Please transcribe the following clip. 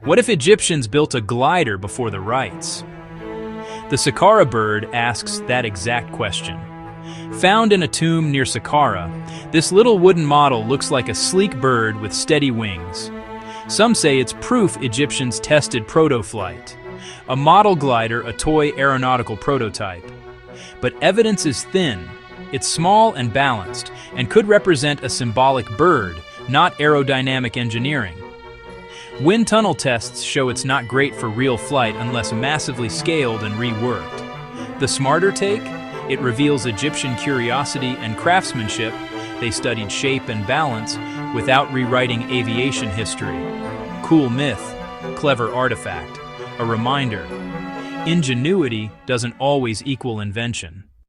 What if Egyptians built a glider before the rites? The Saqqara Bird asks that exact question. Found in a tomb near Saqqara, this little wooden model looks like a sleek bird with steady wings. Some say it's proof Egyptians tested proto-flight, a model glider, a toy aeronautical prototype. But evidence is thin. It's small and balanced, and could represent a symbolic bird, not aerodynamic engineering. Wind tunnel tests show it's not great for real flight unless massively scaled and reworked. The smarter take? It reveals Egyptian curiosity and craftsmanship. They studied shape and balance without rewriting aviation history. Cool myth, clever artifact. A reminder, ingenuity doesn't always equal invention.